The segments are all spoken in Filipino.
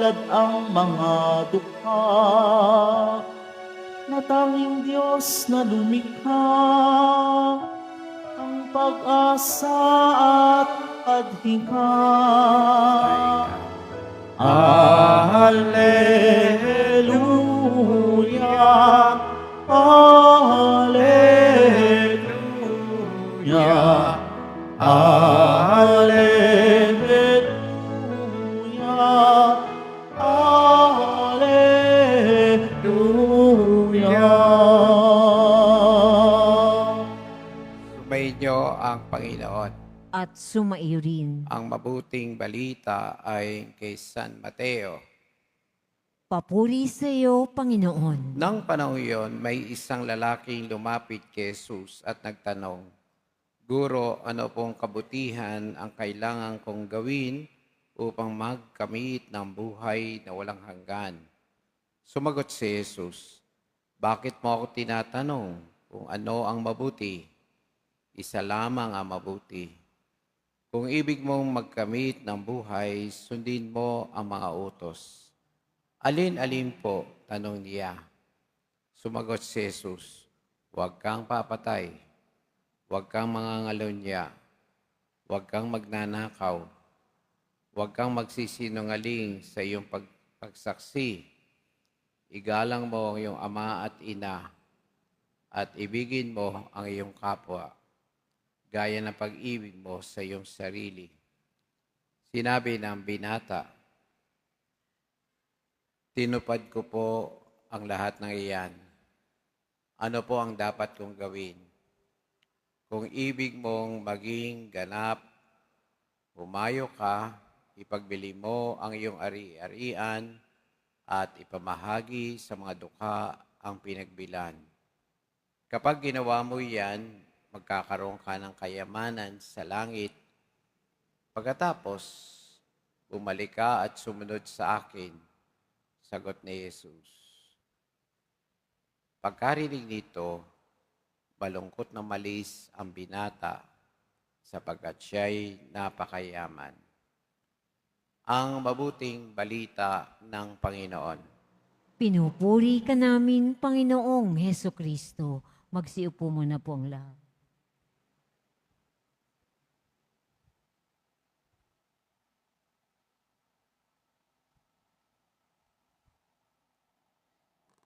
palad ang mga dukha na tanging Diyos na lumikha, ang pag-asa at adhika. Alleluia, Alleluia, Alleluia, Alleluia. Sumainyo ang Panginoon. At sumaiyo rin. Ang mabuting balita ay kay San Mateo. Papuri sa iyo, Panginoon. Nang panahon iyon, may isang lalaking lumapit kay Jesus at nagtanong, Guro, ano pong kabutihan ang kailangan kong gawin upang magkamit ng buhay na walang hanggan? Sumagot si Jesus, Bakit mo ako tinatanong kung ano ang mabuti? Isa lamang ang mabuti. Kung ibig mong magkamit ng buhay, sundin mo ang mga utos. Alin-alin po, tanong niya. Sumagot si Jesus, Huwag kang papatay, huwag kang mangangalunya, huwag kang magnanakaw, huwag kang magsisinungaling sa iyong pagsaksi. Igalang mo ang iyong ama at ina, at ibigin mo ang iyong kapwa, gaya ng pag-ibig mo sa iyong sarili. Sinabi ng binata, Tinupad ko po ang lahat ng iyan. Ano po ang dapat kong gawin? Kung ibig mong maging ganap, humayo ka, ipagbili mo ang iyong ari-arian at ipamahagi sa mga dukha ang pinagbilan. Kapag ginawa mo yan, magkakaroon ka ng kayamanan sa langit. Pagkatapos, bumalik ka at sumunod sa akin, sagot ni Jesus. Pagkarinig nito, malungkot na malis ang binata sapagkat siya'y napakayaman. Ang mabuting balita ng Panginoon. Pinupuri ka namin, Panginoong Heso Kristo. Magsiupo muna po ang lahat.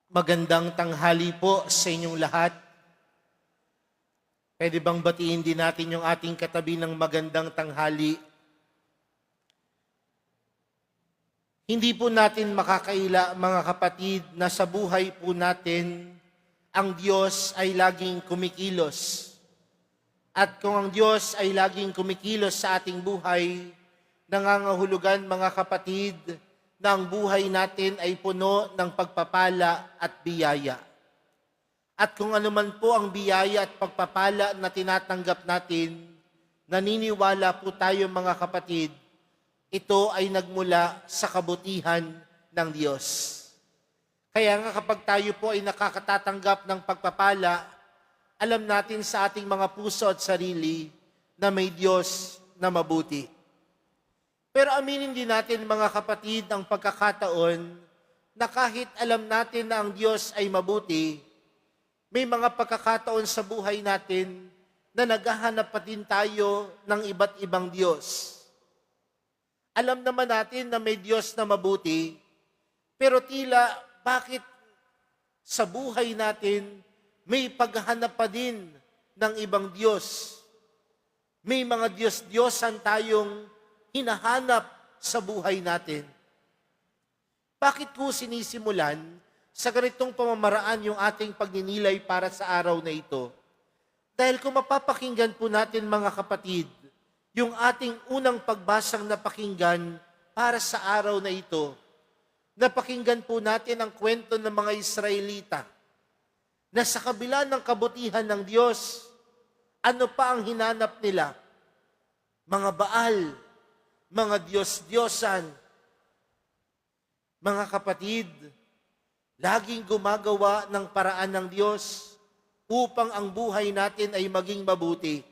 Magandang tanghali po sa inyong lahat. Pwede bang batiin din natin yung ating katabi ng magandang tanghali? Hindi po natin makakaila, mga kapatid, na sa buhay po natin, ang Diyos ay laging kumikilos. At kung ang Diyos ay laging kumikilos sa ating buhay, nangangahulugan, mga kapatid, na ang buhay natin ay puno ng pagpapala at biyaya. At kung ano man po ang biyaya at pagpapala na tinatanggap natin, naniniwala po tayo, mga kapatid, ito ay nagmula sa kabutihan ng Diyos. Kaya nga kapag tayo po ay nakakatatanggap ng pagpapala, alam natin sa ating mga puso at sarili na may Diyos na mabuti. Pero aminin din natin, mga kapatid, ang pagkakataon na kahit alam natin na ang Diyos ay mabuti, may mga pagkakataon sa buhay natin na naghahanap pa din tayo ng iba't ibang Diyos. Alam naman natin na may Diyos na mabuti, pero tila bakit sa buhay natin may paghahanap pa din ng ibang Diyos? May mga Diyos-Diyosan tayong hinahanap sa buhay natin. Bakit ko sinisimulan sa ganitong pamamaraan yung ating pagninilay para sa araw na ito? Dahil kung mapapakinggan po natin, mga kapatid, yung ating unang pagbasang napakinggan para sa araw na ito, napakinggan po natin ang kwento ng mga Israelita na sa kabila ng kabutihan ng Diyos, ano pa ang hinanap nila? Mga Baal, mga Diyos-Diyosan. Mga kapatid, laging gumagawa ng paraan ng Diyos upang ang buhay natin ay maging mabuti.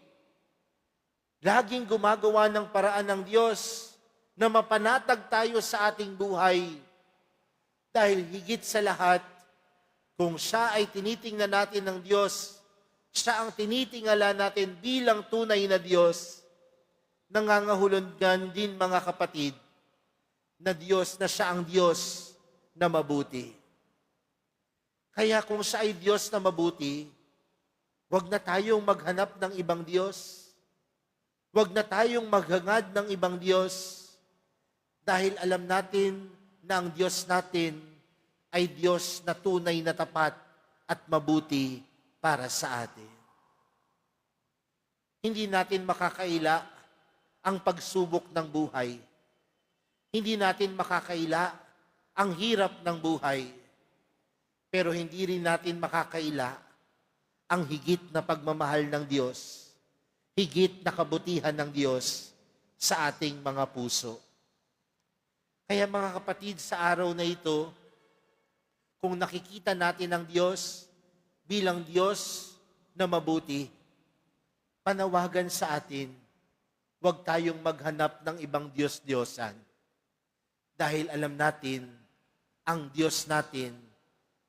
Laging gumagawa ng paraan ng Diyos na mapanatag tayo sa ating buhay. Dahil higit sa lahat, kung siya ay tinitingnan natin ng Diyos, siya ang tinitingala natin bilang tunay na Diyos, nangangahulugan din mga kapatid, na Diyos na siya ang Diyos na mabuti. Kaya kung siya ay Diyos na mabuti, huwag na tayong maghanap ng ibang Diyos. Huwag na tayong maghangad ng ibang Diyos dahil alam natin na ang Diyos natin ay Diyos na tunay na tapat at mabuti para sa atin. Hindi natin makakaila ang pagsubok ng buhay. Hindi natin makakaila ang hirap ng buhay. Pero hindi rin natin makakaila ang higit na pagmamahal ng Diyos, higit na kabutihan ng Diyos sa ating mga puso. Kaya mga kapatid, sa araw na ito, kung nakikita natin ang Diyos bilang Diyos na mabuti, panawagan sa atin, huwag tayong maghanap ng ibang Diyos-Diyosan. Dahil alam natin, ang Diyos natin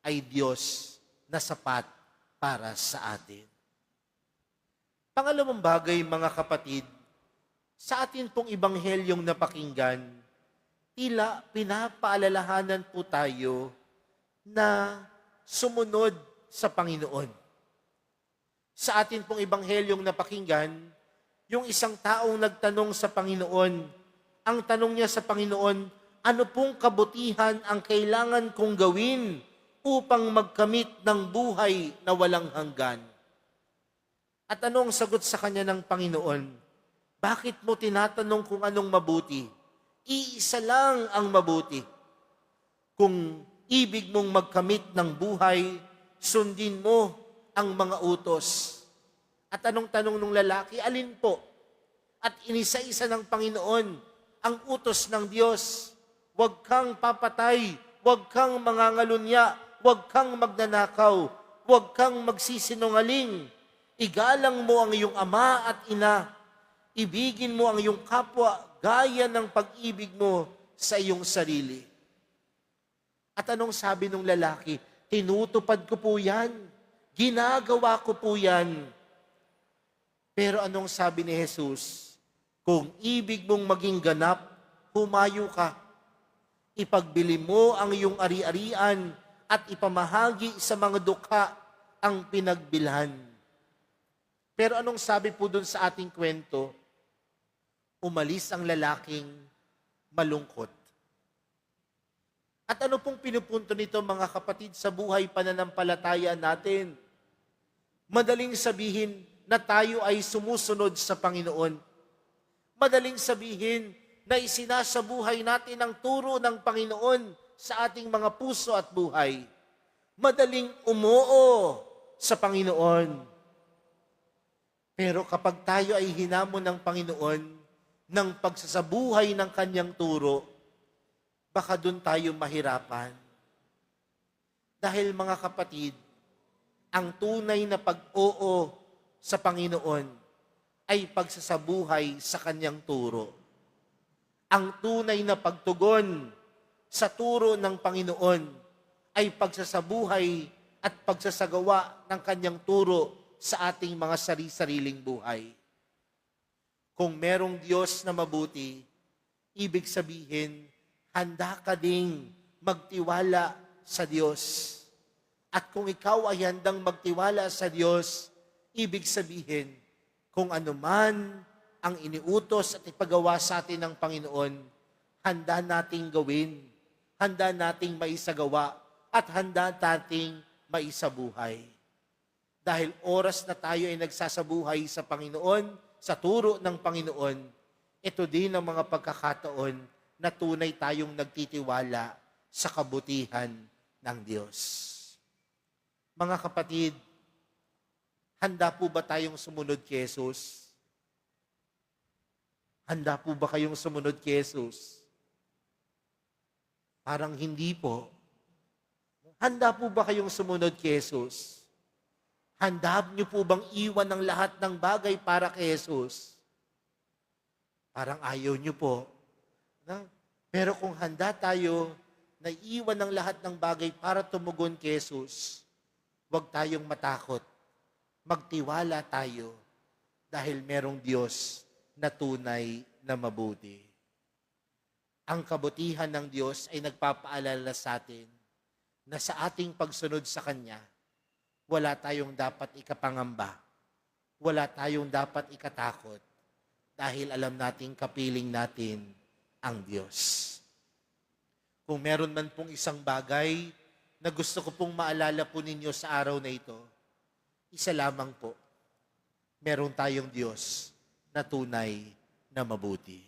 ay Diyos na sapat para sa atin. Pangalawang bagay, mga kapatid, sa atin pong ibanghelyong napakinggan, tila pinapaalalahanan po tayo na sumunod sa Panginoon. Sa atin pong ibanghelyong napakinggan, yung isang taong nagtanong sa Panginoon, ang tanong niya sa Panginoon, ano pong kabutihan ang kailangan kong gawin upang magkamit ng buhay na walang hanggan? At anong sagot sa kanya ng Panginoon? Bakit mo tinatanong kung anong mabuti? Iisa lang ang mabuti. Kung ibig mong magkamit ng buhay, sundin mo ang mga utos. At anong tanong ng lalaki? Alin po? At inisa-isa ng Panginoon ang utos ng Diyos. Huwag kang papatay, huwag kang mangangalunya, huwag kang magnanakaw, huwag kang magsisinungaling. Igalang mo ang iyong ama at ina. Ibigin mo ang iyong kapwa gaya ng pag-ibig mo sa iyong sarili. At anong sabi ng lalaki? Tinutupad ko po yan. Ginagawa ko po yan. Pero anong sabi ni Jesus? Kung ibig mong maging ganap, humayo ka. Ipagbili mo ang iyong ari-arian at ipamahagi sa mga dukha ang pinagbilhan. Pero anong sabi po dun sa ating kwento? Umalis ang lalaking malungkot. At ano pong pinupunto nito, mga kapatid, sa buhay pananampalataya natin? Madaling sabihin na tayo ay sumusunod sa Panginoon. Madaling sabihin na isinasabuhay natin ang turo ng Panginoon sa ating mga puso at buhay. Madaling umuo sa Panginoon. Pero kapag tayo ay hinamon ng Panginoon ng pagsasabuhay ng kanyang turo, baka doon tayo mahirapan. Dahil mga kapatid, ang tunay na pag-oo sa Panginoon ay pagsasabuhay sa kanyang turo. Ang tunay na pagtugon sa turo ng Panginoon ay pagsasabuhay at pagsasagawa ng kanyang turo sa ating mga sari-sariling buhay. Kung merong Diyos na mabuti, ibig sabihin, handa ka ding magtiwala sa Diyos. At kung ikaw ay handang magtiwala sa Diyos, ibig sabihin, kung anuman ang iniutos at ipagawa sa atin ng Panginoon, handa nating gawin, handa nating maisagawa, at handa nating maisabuhay. Dahil oras na tayo ay nagsasabuhay sa Panginoon, sa turo ng Panginoon, ito din ang mga pagkakataon na tunay tayong nagtitiwala sa kabutihan ng Diyos. Mga kapatid, handa po ba tayong sumunod kay Jesus? Handa po ba kayong sumunod kay Jesus? Parang hindi po. Handa po ba kayong sumunod kay Jesus? Handa niyo po bang iwan ang lahat ng bagay para kay Jesus? Parang ayaw niyo po. No? Pero kung handa tayo na iwan ng lahat ng bagay para tumugon kay Jesus, huwag tayong matakot. Magtiwala tayo dahil merong Diyos na tunay na mabuti. Ang kabutihan ng Diyos ay nagpapaalala sa atin na sa ating pagsunod sa Kanya, wala tayong dapat ikapangamba. Wala tayong dapat ikatakot dahil alam nating kapiling natin ang Diyos. Kung meron man pong isang bagay na gusto ko pong maalala po ninyo sa araw na ito, isa lamang po, meron tayong Diyos na tunay na mabuti.